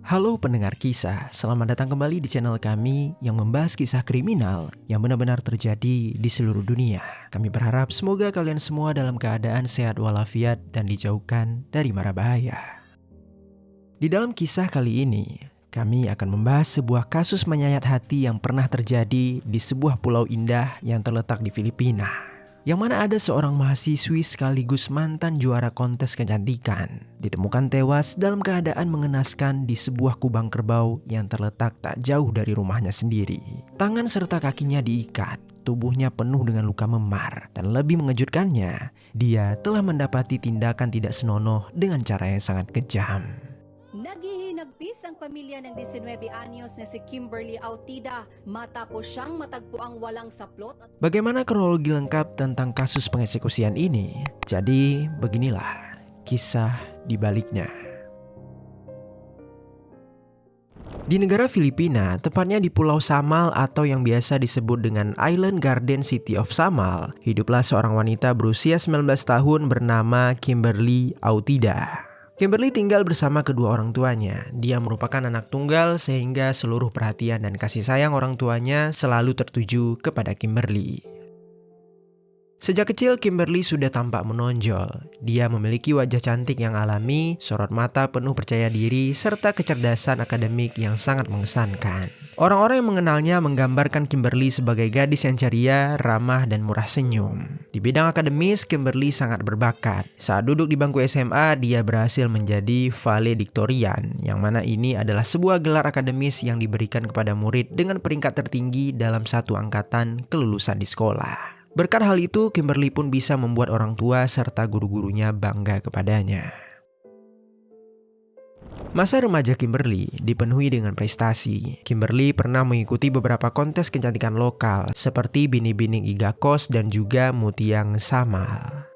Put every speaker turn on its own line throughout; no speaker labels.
Halo pendengar kisah, selamat datang kembali di channel kami yang membahas kisah kriminal yang benar-benar terjadi di seluruh dunia. Kami berharap semoga kalian semua dalam keadaan sehat walafiat dan dijauhkan dari mara bahaya. Di dalam kisah kali ini, kami akan membahas sebuah kasus menyayat hati yang pernah terjadi di sebuah pulau indah yang terletak di Filipina. Yang mana ada seorang mahasiswi sekaligus mantan juara kontes kecantikan ditemukan tewas dalam keadaan mengenaskan di sebuah kubang kerbau yang terletak tak jauh dari rumahnya sendiri. Tangan serta kakinya diikat, tubuhnya penuh dengan luka memar, dan lebih mengejutkannya, dia telah mendapati tindakan tidak senonoh dengan cara yang sangat kejam.
Naghihinagpis ang pamilya ng 19 anyos na si Kimberly Autida matapos siyang matagpo ang walang saplot.
Bagaimana kronologi lengkap tentang kasus pengeksekusian ini? Jadi beginilah kisah di baliknya. Di negara Filipina, tepatnya di Pulau Samal atau yang biasa disebut dengan Island Garden City of Samal, hiduplah seorang wanita berusia 19 tahun bernama Kimberly Autida. Kimberly tinggal bersama kedua orang tuanya. Dia merupakan anak tunggal sehingga seluruh perhatian dan kasih sayang orang tuanya selalu tertuju kepada Kimberly. Sejak kecil Kimberly sudah tampak menonjol. Dia memiliki wajah cantik yang alami, sorot mata penuh percaya diri, serta kecerdasan akademik yang sangat mengesankan. Orang-orang yang mengenalnya menggambarkan Kimberly sebagai gadis yang ceria, ramah, dan murah senyum. Di bidang akademis, Kimberly sangat berbakat. Saat duduk di bangku SMA, dia berhasil menjadi valedictorian, yang mana ini adalah sebuah gelar akademis yang diberikan kepada murid dengan peringkat tertinggi dalam satu angkatan kelulusan di sekolah. Berkat hal itu, Kimberly pun bisa membuat orang tua serta guru-gurunya bangga kepadanya. Masa remaja Kimberly dipenuhi dengan prestasi. Kimberly pernah mengikuti beberapa kontes kecantikan lokal seperti Bini-Bining Iga Kos dan juga Mutiang Samal.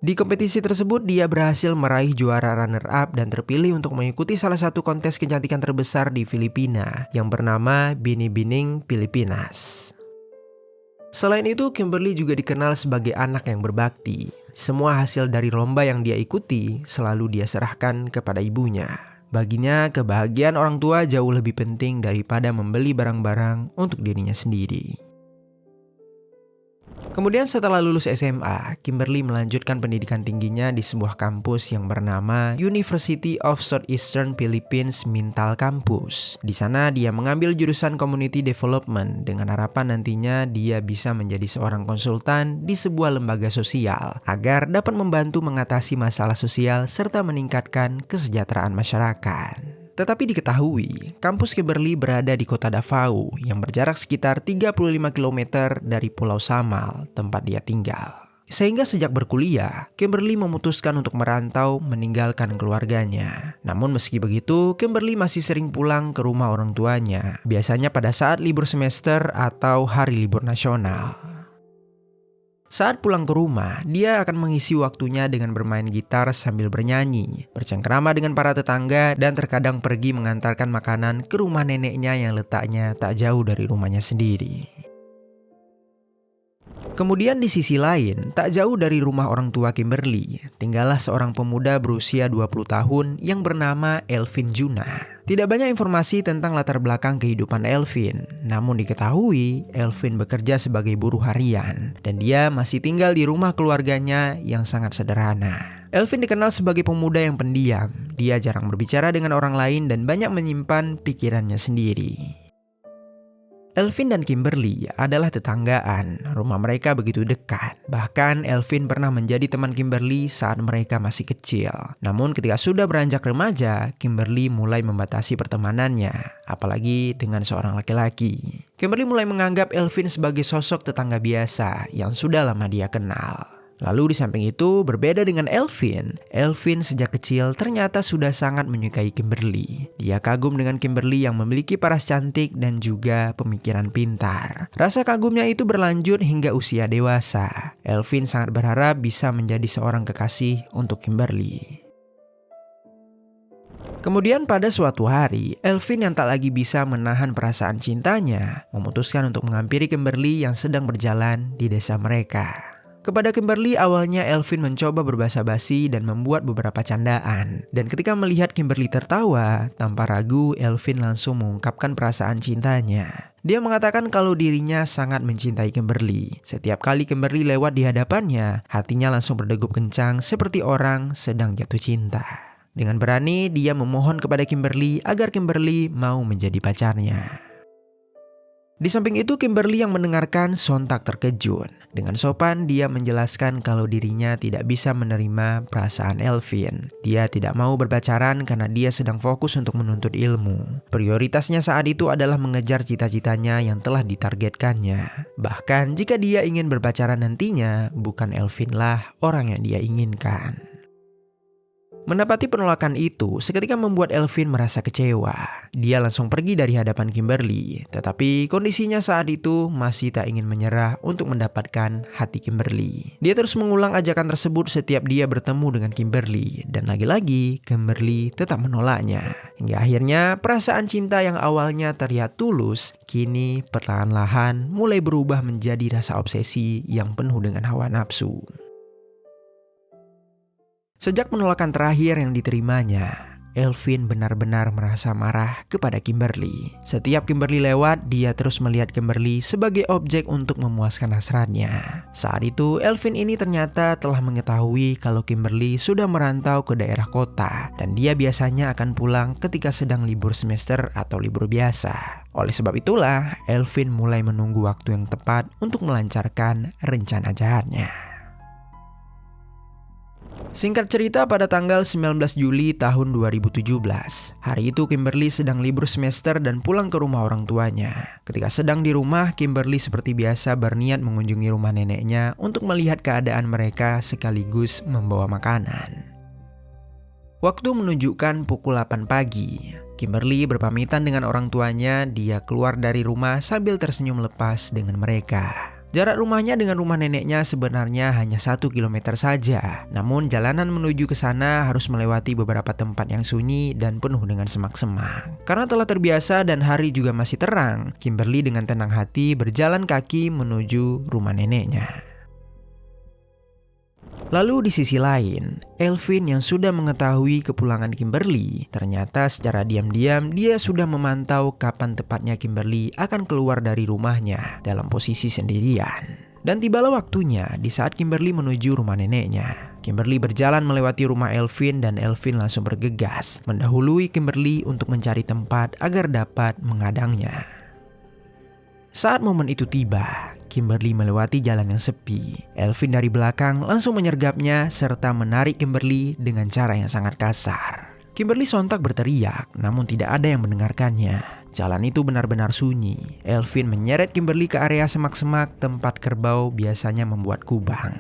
Di kompetisi tersebut dia berhasil meraih juara runner-up dan terpilih untuk mengikuti salah satu kontes kecantikan terbesar di Filipina yang bernama Bini-Bining Pilipinas. Selain itu, Kimberly juga dikenal sebagai anak yang berbakti. Semua hasil dari lomba yang dia ikuti selalu dia serahkan kepada ibunya. Baginya, kebahagiaan orang tua jauh lebih penting daripada membeli barang-barang untuk dirinya sendiri. Kemudian setelah lulus SMA, Kimberly melanjutkan pendidikan tingginya di sebuah kampus yang bernama University of Southeastern Philippines Mintal Campus. Di sana dia mengambil jurusan Community Development dengan harapan nantinya dia bisa menjadi seorang konsultan di sebuah lembaga sosial agar dapat membantu mengatasi masalah sosial serta meningkatkan kesejahteraan masyarakat. Tetapi diketahui, kampus Kimberly berada di kota Davao yang berjarak sekitar 35 km dari Pulau Samal, tempat dia tinggal. Sehingga sejak berkuliah, Kimberly memutuskan untuk merantau meninggalkan keluarganya. Namun meski begitu, Kimberly masih sering pulang ke rumah orang tuanya, biasanya pada saat libur semester atau hari libur nasional. Saat pulang ke rumah, dia akan mengisi waktunya dengan bermain gitar sambil bernyanyi, bercengkrama dengan para tetangga, dan terkadang pergi mengantarkan makanan ke rumah neneknya yang letaknya tak jauh dari rumahnya sendiri. Kemudian di sisi lain, tak jauh dari rumah orang tua Kimberly, tinggallah seorang pemuda berusia 20 tahun yang bernama Elvin Juna. Tidak banyak informasi tentang latar belakang kehidupan Elvin, namun diketahui Elvin bekerja sebagai buruh harian dan dia masih tinggal di rumah keluarganya yang sangat sederhana. Elvin dikenal sebagai pemuda yang pendiam, dia jarang berbicara dengan orang lain dan banyak menyimpan pikirannya sendiri. Elvin dan Kimberly adalah tetanggaan, rumah mereka begitu dekat. Bahkan Elvin pernah menjadi teman Kimberly saat mereka masih kecil. Namun ketika sudah beranjak remaja, Kimberly mulai membatasi pertemanannya, apalagi dengan seorang laki-laki. Kimberly mulai menganggap Elvin sebagai sosok tetangga biasa yang sudah lama dia kenal. Lalu di samping itu, berbeda dengan Elvin sejak kecil ternyata sudah sangat menyukai Kimberly. Dia kagum dengan Kimberly yang memiliki paras cantik dan juga pemikiran pintar. Rasa kagumnya itu berlanjut hingga usia dewasa. Elvin sangat berharap bisa menjadi seorang kekasih untuk Kimberly. Kemudian pada suatu hari, Elvin yang tak lagi bisa menahan perasaan cintanya, memutuskan untuk menghampiri Kimberly yang sedang berjalan di desa mereka. Kepada Kimberly awalnya Elvin mencoba berbahasa basi dan membuat beberapa candaan. Dan ketika melihat Kimberly tertawa, tanpa ragu Elvin langsung mengungkapkan perasaan cintanya. Dia mengatakan kalau dirinya sangat mencintai Kimberly. Setiap kali Kimberly lewat di hadapannya, hatinya langsung berdegup kencang seperti orang sedang jatuh cinta. Dengan berani dia memohon kepada Kimberly agar Kimberly mau menjadi pacarnya. Di samping itu Kimberly yang mendengarkan sontak terkejut. Dengan sopan dia menjelaskan kalau dirinya tidak bisa menerima perasaan Elvin. Dia tidak mau berpacaran karena dia sedang fokus untuk menuntut ilmu. Prioritasnya saat itu adalah mengejar cita-citanya yang telah ditargetkannya. Bahkan jika dia ingin berpacaran nantinya, bukan Elvin lah orang yang dia inginkan. Mendapati penolakan itu seketika membuat Elvin merasa kecewa. Dia langsung pergi dari hadapan Kimberly, tetapi kondisinya saat itu masih tak ingin menyerah untuk mendapatkan hati Kimberly. Dia terus mengulang ajakan tersebut setiap dia bertemu dengan Kimberly, dan lagi-lagi Kimberly tetap menolaknya. Hingga akhirnya perasaan cinta yang awalnya terlihat tulus, kini perlahan-lahan mulai berubah menjadi rasa obsesi yang penuh dengan hawa nafsu. Sejak penolakan terakhir yang diterimanya, Elvin benar-benar merasa marah kepada Kimberly. Setiap Kimberly lewat, dia terus melihat Kimberly sebagai objek untuk memuaskan hasratnya. Saat itu, Elvin ini ternyata telah mengetahui kalau Kimberly sudah merantau ke daerah kota dan dia biasanya akan pulang ketika sedang libur semester atau libur biasa. Oleh sebab itulah, Elvin mulai menunggu waktu yang tepat untuk melancarkan rencana jahatnya. Singkat cerita, pada tanggal 19 Juli tahun 2017, hari itu Kimberly sedang libur semester dan pulang ke rumah orang tuanya. Ketika sedang di rumah, Kimberly seperti biasa berniat mengunjungi rumah neneknya untuk melihat keadaan mereka sekaligus membawa makanan. Waktu menunjukkan pukul 8 pagi. Kimberly berpamitan dengan orang tuanya, dia keluar dari rumah sambil tersenyum lepas dengan mereka. Jarak rumahnya dengan rumah neneknya sebenarnya hanya 1 kilometer saja. Namun jalanan menuju ke sana harus melewati beberapa tempat yang sunyi dan penuh dengan semak-semak. Karena telah terbiasa dan hari juga masih terang, Kimberly dengan tenang hati berjalan kaki menuju rumah neneknya. Lalu di sisi lain, Elvin yang sudah mengetahui kepulangan Kimberly, ternyata secara diam-diam dia sudah memantau kapan tepatnya Kimberly akan keluar dari rumahnya dalam posisi sendirian. Dan tibalah waktunya di saat Kimberly menuju rumah neneknya. Kimberly berjalan melewati rumah Elvin dan Elvin langsung bergegas, mendahului Kimberly untuk mencari tempat agar dapat mengadangnya. Saat momen itu tiba, Kimberly melewati jalan yang sepi. Elvin dari belakang langsung menyergapnya serta menarik Kimberly dengan cara yang sangat kasar. Kimberly sontak berteriak, namun tidak ada yang mendengarkannya. Jalan itu benar-benar sunyi. Elvin menyeret Kimberly ke area semak-semak tempat kerbau biasanya membuat kubang.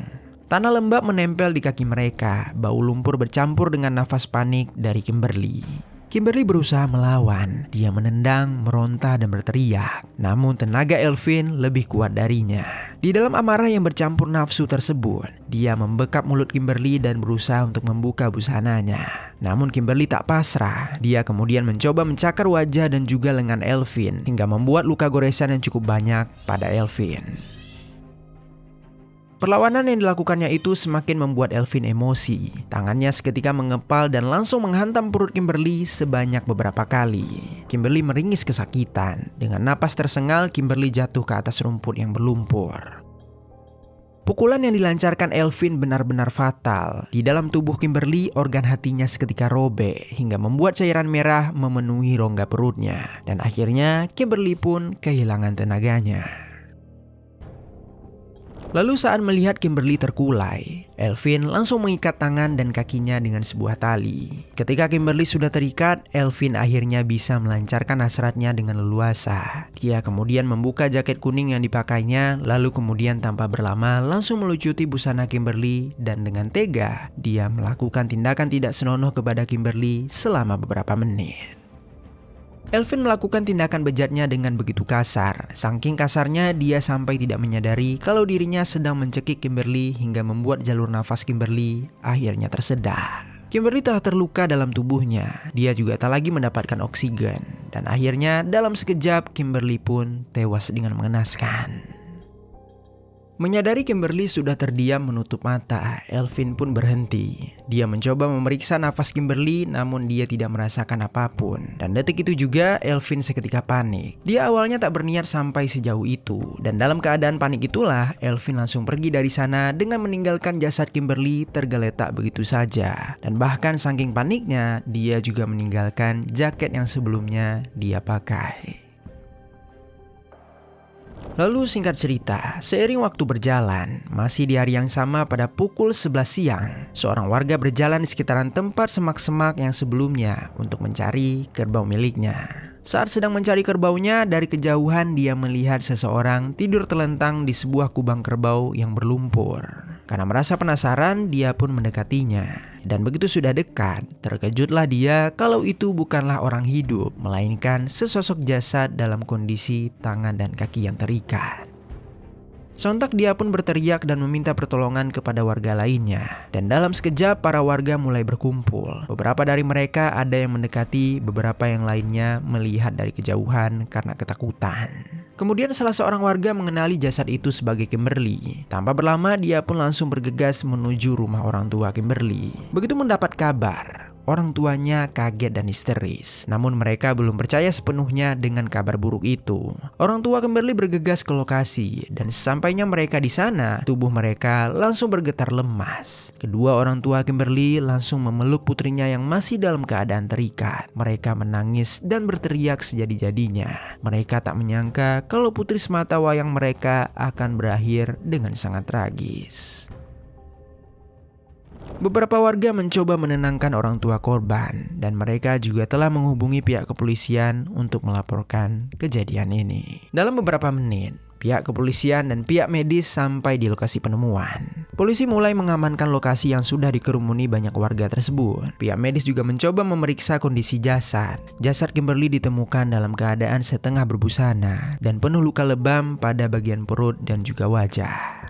Tanah lembab menempel di kaki mereka, bau lumpur bercampur dengan nafas panik dari Kimberly. Kimberly berusaha melawan, dia menendang, meronta dan berteriak. Namun tenaga Elvin lebih kuat darinya. Di dalam amarah yang bercampur nafsu tersebut, dia membekap mulut Kimberly dan berusaha untuk membuka busananya. Namun Kimberly tak pasrah, dia kemudian mencoba mencakar wajah dan juga lengan Elvin hingga membuat luka goresan yang cukup banyak pada Elvin. Perlawanan yang dilakukannya itu semakin membuat Elvin emosi. Tangannya seketika mengepal dan langsung menghantam perut Kimberly sebanyak beberapa kali. Kimberly meringis kesakitan. Dengan napas tersengal, Kimberly jatuh ke atas rumput yang berlumpur. Pukulan yang dilancarkan Elvin benar-benar fatal. Di dalam tubuh Kimberly, organ hatinya seketika robek hingga membuat cairan merah memenuhi rongga perutnya. Dan akhirnya Kimberly pun kehilangan tenaganya. Lalu saat melihat Kimberly terkulai, Elvin langsung mengikat tangan dan kakinya dengan sebuah tali. Ketika Kimberly sudah terikat, Elvin akhirnya bisa melancarkan hasratnya dengan leluasa. Dia kemudian membuka jaket kuning yang dipakainya, lalu kemudian tanpa berlama langsung melucuti busana Kimberly dan dengan tega, dia melakukan tindakan tidak senonoh kepada Kimberly selama beberapa menit. Elvin melakukan tindakan bejatnya dengan begitu kasar. Saking kasarnya dia sampai tidak menyadari kalau dirinya sedang mencekik Kimberly hingga membuat jalur nafas Kimberly akhirnya tersedak. Kimberly telah terluka dalam tubuhnya. Dia juga tak lagi mendapatkan oksigen. Dan akhirnya dalam sekejap Kimberly pun tewas dengan mengenaskan. Menyadari Kimberly sudah terdiam menutup mata, Elvin pun berhenti. Dia mencoba memeriksa nafas Kimberly, namun dia tidak merasakan apapun. Dan detik itu juga Elvin seketika panik. Dia awalnya tak berniat sampai sejauh itu. Dan dalam keadaan panik itulah, Elvin langsung pergi dari sana dengan meninggalkan jasad Kimberly tergeletak begitu saja. Dan bahkan saking paniknya, dia juga meninggalkan jaket yang sebelumnya dia pakai. Lalu singkat cerita, seiring waktu berjalan, masih di hari yang sama pada pukul 11 siang, seorang warga berjalan di sekitaran tempat semak-semak yang sebelumnya untuk mencari kerbau miliknya. Saat sedang mencari kerbaunya, dari kejauhan dia melihat seseorang tidur telentang di sebuah kubang kerbau yang berlumpur. Karena merasa penasaran, dia pun mendekatinya. Dan begitu sudah dekat, terkejutlah dia kalau itu bukanlah orang hidup, melainkan sesosok jasad dalam kondisi tangan dan kaki yang terikat. Sontak dia pun berteriak dan meminta pertolongan kepada warga lainnya. Dan dalam sekejap para warga mulai berkumpul. Beberapa dari mereka ada yang mendekati, beberapa yang lainnya melihat dari kejauhan karena ketakutan. Kemudian salah seorang warga mengenali jasad itu sebagai Kimberly. Tanpa berlama dia pun langsung bergegas menuju rumah orang tua Kimberly. Begitu mendapat kabar, orang tuanya kaget dan histeris. Namun mereka belum percaya sepenuhnya dengan kabar buruk itu. Orang tua Kimberly bergegas ke lokasi dan sesampainya mereka di sana, tubuh mereka langsung bergetar lemas. Kedua orang tua Kimberly langsung memeluk putrinya yang masih dalam keadaan terikat. Mereka menangis dan berteriak sejadi-jadinya. Mereka tak menyangka kalau putri semata wayang mereka akan berakhir dengan sangat tragis. Beberapa warga mencoba menenangkan orang tua korban dan mereka juga telah menghubungi pihak kepolisian untuk melaporkan kejadian ini. Dalam beberapa menit, pihak kepolisian dan pihak medis sampai di lokasi penemuan. Polisi mulai mengamankan lokasi yang sudah dikerumuni banyak warga tersebut. Pihak medis juga mencoba memeriksa kondisi jasad. Jasad Kimberly ditemukan dalam keadaan setengah berbusana dan penuh luka lebam pada bagian perut dan juga wajah.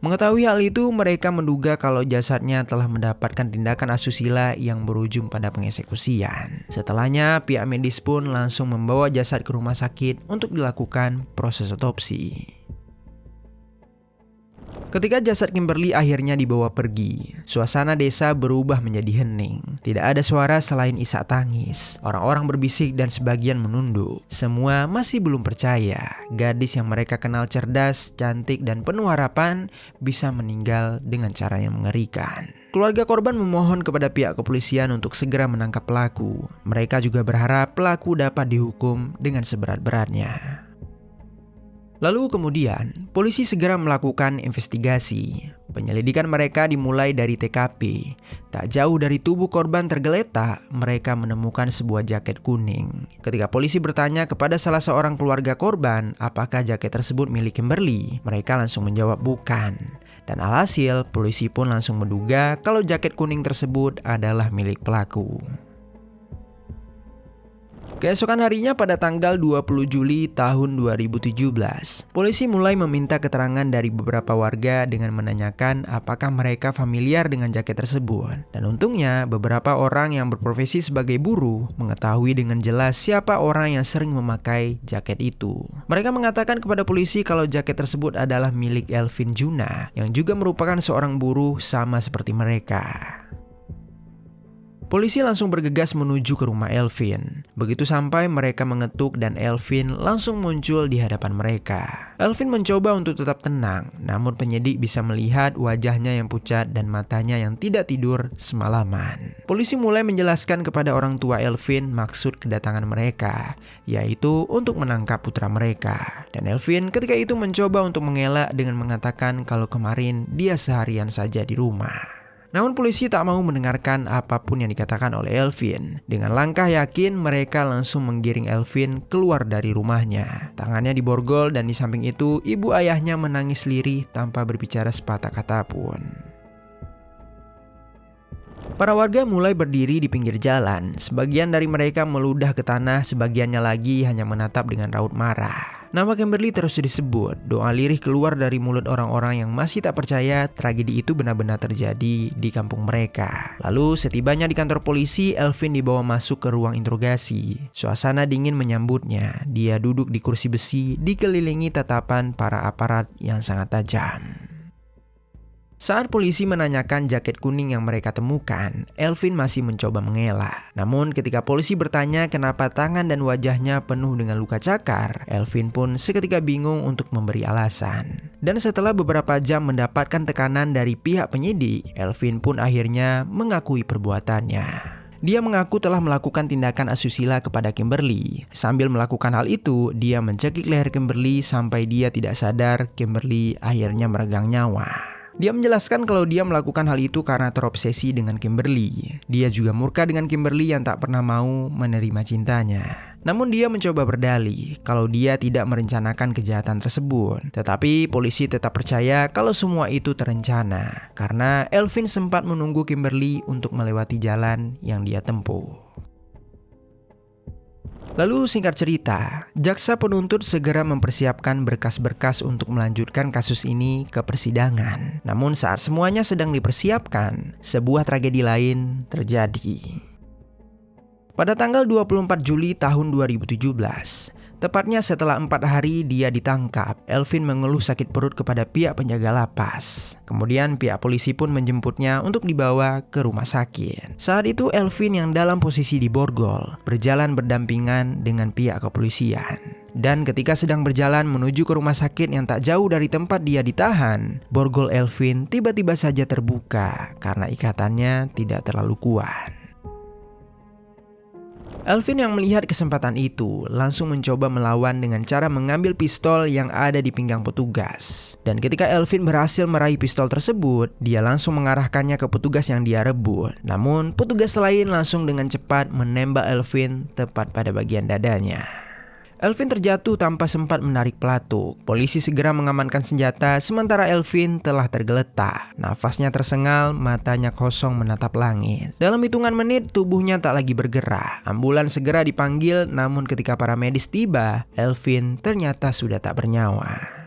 Mengetahui hal itu, mereka menduga kalau jasadnya telah mendapatkan tindakan asusila yang berujung pada pengeksekusian. Setelahnya, pihak medis pun langsung membawa jasad ke rumah sakit untuk dilakukan proses otopsi. Ketika jasad Kimberly akhirnya dibawa pergi, suasana desa berubah menjadi hening. Tidak ada suara selain isak tangis. Orang-orang berbisik dan sebagian menunduk. Semua masih belum percaya gadis yang mereka kenal cerdas, cantik, dan penuh harapan bisa meninggal dengan cara yang mengerikan. Keluarga korban memohon kepada pihak kepolisian untuk segera menangkap pelaku. Mereka juga berharap pelaku dapat dihukum dengan seberat-beratnya. Lalu kemudian, polisi segera melakukan investigasi. Penyelidikan mereka dimulai dari TKP. Tak jauh dari tubuh korban tergeletak, mereka menemukan sebuah jaket kuning. Ketika polisi bertanya kepada salah seorang keluarga korban, apakah jaket tersebut milik Kimberly, mereka langsung menjawab bukan. Dan alhasil, polisi pun langsung menduga kalau jaket kuning tersebut adalah milik pelaku. Keesokan harinya pada tanggal 20 Juli tahun 2017, polisi mulai meminta keterangan dari beberapa warga dengan menanyakan apakah mereka familiar dengan jaket tersebut. Dan untungnya beberapa orang yang berprofesi sebagai buruh mengetahui dengan jelas siapa orang yang sering memakai jaket itu. Mereka mengatakan kepada polisi kalau jaket tersebut adalah milik Elvin Juna yang juga merupakan seorang buruh sama seperti mereka. Polisi langsung bergegas menuju ke rumah Elvin. Begitu sampai mereka mengetuk dan Elvin langsung muncul di hadapan mereka. Elvin mencoba untuk tetap tenang, namun penyidik bisa melihat wajahnya yang pucat dan matanya yang tidak tidur semalaman. Polisi mulai menjelaskan kepada orang tua Elvin maksud kedatangan mereka, yaitu untuk menangkap putra mereka. Dan Elvin ketika itu mencoba untuk mengelak dengan mengatakan kalau kemarin dia seharian saja di rumah. Namun polisi tak mau mendengarkan apapun yang dikatakan oleh Elvin. Dengan langkah yakin mereka langsung menggiring Elvin keluar dari rumahnya. Tangannya diborgol dan di samping itu ibu ayahnya menangis lirih tanpa berbicara sepatah kata pun. Para warga mulai berdiri di pinggir jalan. Sebagian dari mereka meludah ke tanah, sebagiannya lagi hanya menatap dengan raut marah. Nama Kimberly terus disebut. Doa lirih keluar dari mulut orang-orang yang masih tak percaya tragedi itu benar-benar terjadi di kampung mereka. Lalu setibanya di kantor polisi, Elvin dibawa masuk ke ruang interogasi. Suasana dingin menyambutnya. Dia duduk di kursi besi dikelilingi tatapan para aparat yang sangat tajam. Saat polisi menanyakan jaket kuning yang mereka temukan, Elvin masih mencoba mengelak. Namun ketika polisi bertanya kenapa tangan dan wajahnya penuh dengan luka cakar, Elvin pun seketika bingung untuk memberi alasan. Dan setelah beberapa jam mendapatkan tekanan dari pihak penyidik, Elvin pun akhirnya mengakui perbuatannya. Dia mengaku telah melakukan tindakan asusila kepada Kimberly. Sambil melakukan hal itu, dia mencekik leher Kimberly sampai dia tidak sadar. Kimberly akhirnya meregang nyawa. Dia menjelaskan kalau dia melakukan hal itu karena terobsesi dengan Kimberly. Dia juga murka dengan Kimberly yang tak pernah mau menerima cintanya. Namun dia mencoba berdalih kalau dia tidak merencanakan kejahatan tersebut. Tetapi polisi tetap percaya kalau semua itu terencana karena Elvin sempat menunggu Kimberly untuk melewati jalan yang dia tempuh. Lalu singkat cerita, jaksa penuntut segera mempersiapkan berkas-berkas untuk melanjutkan kasus ini ke persidangan. Namun saat semuanya sedang dipersiapkan, sebuah tragedi lain terjadi. Pada tanggal 24 Juli tahun 2017, tepatnya setelah 4 hari dia ditangkap, Elvin mengeluh sakit perut kepada pihak penjaga lapas. Kemudian pihak polisi pun menjemputnya untuk dibawa ke rumah sakit. Saat itu Elvin yang dalam posisi di borgol, berjalan berdampingan dengan pihak kepolisian. Dan ketika sedang berjalan menuju ke rumah sakit yang tak jauh dari tempat dia ditahan, borgol Elvin tiba-tiba saja terbuka karena ikatannya tidak terlalu kuat. Elvin yang melihat kesempatan itu langsung mencoba melawan dengan cara mengambil pistol yang ada di pinggang petugas. Dan ketika Elvin berhasil meraih pistol tersebut, dia langsung mengarahkannya ke petugas yang dia rebut. Namun petugas lain langsung dengan cepat menembak Elvin tepat pada bagian dadanya. Elvin terjatuh tanpa sempat menarik pelatuk. Polisi segera mengamankan senjata sementara Elvin telah tergeletak. Nafasnya tersengal, matanya kosong menatap langit. Dalam hitungan menit tubuhnya tak lagi bergerak. Ambulans segera dipanggil, namun ketika para medis tiba, Elvin ternyata sudah tak bernyawa.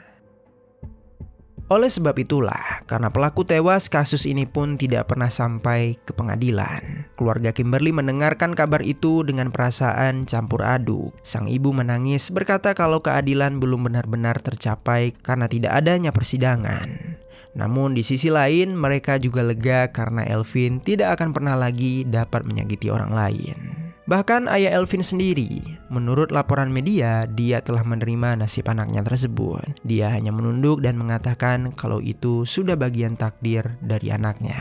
Oleh sebab itulah, karena pelaku tewas, kasus ini pun tidak pernah sampai ke pengadilan. Keluarga Kimberly mendengarkan kabar itu dengan perasaan campur aduk. Sang ibu menangis berkata kalau keadilan belum benar-benar tercapai karena tidak adanya persidangan. Namun di sisi lain mereka juga lega karena Elvin tidak akan pernah lagi dapat menyakiti orang lain. Bahkan ayah Elvin sendiri, menurut laporan media, dia telah menerima nasib anaknya tersebut. Dia hanya menunduk dan mengatakan kalau itu sudah bagian takdir dari anaknya.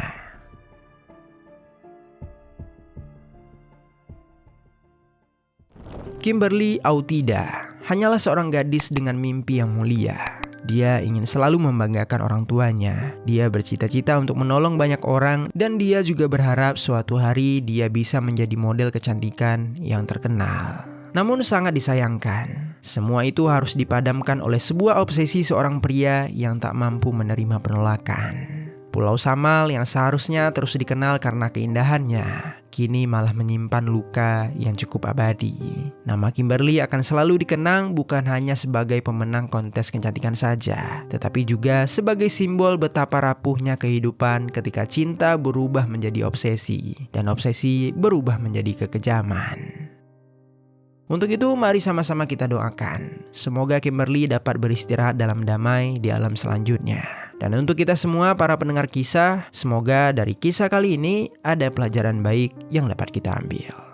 Kimberly Autida hanyalah seorang gadis dengan mimpi yang mulia. Dia ingin selalu membanggakan orang tuanya. Dia bercita-cita untuk menolong banyak orang dan dia juga berharap suatu hari dia bisa menjadi model kecantikan yang terkenal. Namun sangat disayangkan, semua itu harus dipadamkan oleh sebuah obsesi seorang pria yang tak mampu menerima penolakan. Pulau Samal yang seharusnya terus dikenal karena keindahannya, kini malah menyimpan luka yang cukup abadi. Nama Kimberly akan selalu dikenang bukan hanya sebagai pemenang kontes kecantikan saja, tetapi juga sebagai simbol betapa rapuhnya kehidupan ketika cinta berubah menjadi obsesi, dan obsesi berubah menjadi kekejaman. Untuk itu mari sama-sama kita doakan, semoga Kimberly dapat beristirahat dalam damai di alam selanjutnya. Dan untuk kita semua para pendengar kisah, semoga dari kisah kali ini ada pelajaran baik yang dapat kita ambil.